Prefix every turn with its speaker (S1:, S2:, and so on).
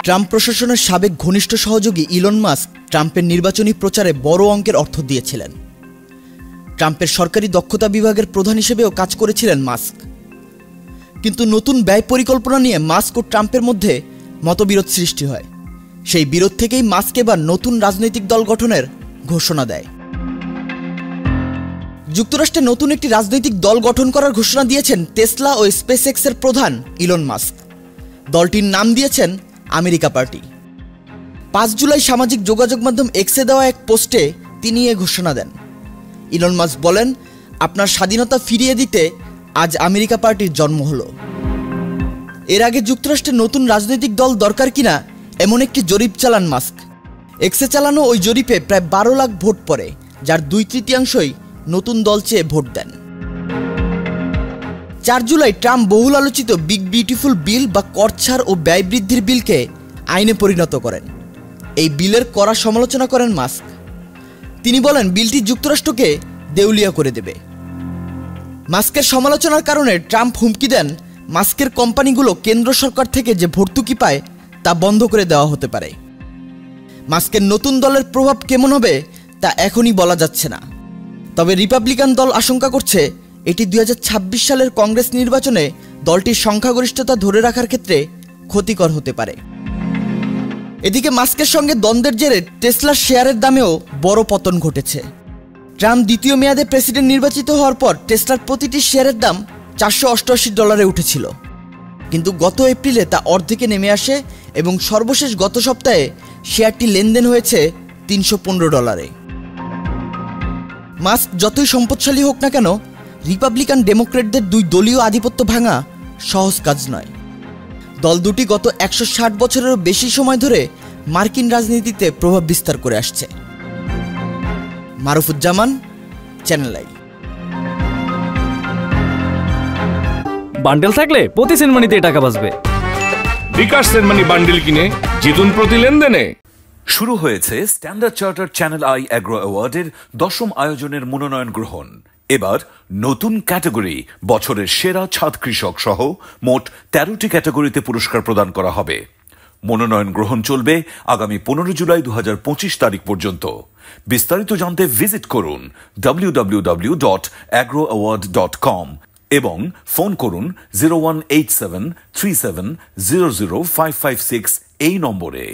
S1: Trump প্রশাসনের সাবেক ঘনিষ্ঠ সহযোগী ইলন মাস্ক ট্রাম্পের নির্বাচনী প্রচারে বড় অঙ্কের অর্থ দিয়েছিলেন। ট্রাম্পের সরকারি দক্ষতা বিভাগের প্রধান হিসেবেও কাজ করেছিলেন মাস্ক। কিন্তু নতুন ব্যয় পরিকল্পনা নিয়ে মাস্ক ও ট্রাম্পের মধ্যে মতবিরোধ সৃষ্টি হয়। সেই বিরোধ থেকেই মাস্ক এবার নতুন রাজনৈতিক দল গঠনের ঘোষণা দেয়। যুক্তরাষ্ট্রে নতুন একটি রাজনৈতিক দল গঠন করার ঘোষণা দিয়েছেন টেসলা ও স্পেসএক্সের প্রধান ইলন মাস্ক। দলটির নাম দিয়েছেন আমেরিকা পার্টি। 5 জুলাই সামাজিক যোগাযোগ মাধ্যম এক্সে দেওয়া এক পোস্টে তিনি এ ঘোষণা দেন। ইলন মাস্ক বলেন, আপনার স্বাধীনতা ফিরিয়ে দিতে আজ আমেরিকা পার্টির জন্ম হলো। এর আগে যুক্তরাষ্ট্রে নতুন রাজনৈতিক দল দরকার কিনা এমন একটি জরিপ চালান মাস্ক। এক্সে চালানো ওই জরিপে প্রায় 12 লাখ ভোট পড়ে, যার 2/3 নতুন দল চেয়ে ভোট দেন। 4 জুলাই ট্রাম্প বহুল আলোচিত বিগ বিউটিফুল বিল বা কর ছাড় ও ব্যয় বৃদ্ধির বিলকে আইনে পরিণত করেন। এই বিলের কড়া সমালোচনা করেন মাস্ক। তিনি বলেন, বিলটি যুক্তরাষ্ট্রকে দেউলিয়া করে দেবে। মাস্কের সমালোচনার কারণে ট্রাম্প হুমকি দেন, মাস্কের কোম্পানিগুলো কেন্দ্র সরকার থেকে যে ভর্তুকি পায় তা বন্ধ করে দেওয়া হতে পারে। মাস্কের নতুন দলের প্রভাব কেমন হবে তা এখনই বলা যাচ্ছে না। তবে রিপাবলিকান দল আশঙ্কা করছে এটি 2026 সালের কংগ্রেস নির্বাচনে দলটির সংখ্যাগরিষ্ঠতা ধরে রাখার ক্ষেত্রে ক্ষতিকর হতে পারে। এদিকে মাস্কের সঙ্গে দ্বন্দ্বের জেরে টেসলার শেয়ারের দামেও বড় পতন ঘটেছে। ট্রাম্প দ্বিতীয় মেয়াদে প্রেসিডেন্ট নির্বাচিত হওয়ার পর টেসলার প্রতিটি শেয়ারের দাম $488 উঠেছিল, কিন্তু গত এপ্রিলে তা অর্ধেকে নেমে আসে এবং সর্বশেষ গত সপ্তাহে শেয়ারটি লেনদেন হয়েছে $315। মাস্ক যতই সম্পদশালী হোক না কেন, রিপাবলিকান ডেমোক্রেটদের দুই দলীয় আধিপত্য ভাঙা সহজ কাজ নয়। দল দুটি গত 160 বছরেরও বেশি সময় ধরে মার্কিন রাজনীতিতে প্রভাব বিস্তার করে আসছে। মারুফুজ্জামান, চ্যানেল আই।
S2: বান্ডেল থাকলে প্রতি সেনমানিতে টাকা বাঁচবে।
S3: বিকাশ সেনমানি বান্ডেল কিনে জিতুন প্রতি লেনদেনে।
S4: শুরু হয়েছে Standard Charter Channel I Agro অ্যাওয়ার্ডের 10ম আয়োজনের মনোনয়ন গ্রহণ। এবার নতুন ক্যাটাগরি বছরের সেরা ছাদ কৃষক সহ মোট 13টি ক্যাটাগরিতে পুরস্কার প্রদান করা হবে। মনোনয়ন গ্রহণ চলবে আগামী 15 জুলাই 2025 তারিখ পর্যন্ত। বিস্তারিত জানতে ভিজিট করুন www.agroaward.com এবং ফোন করুন 018737000556 এই নম্বরে।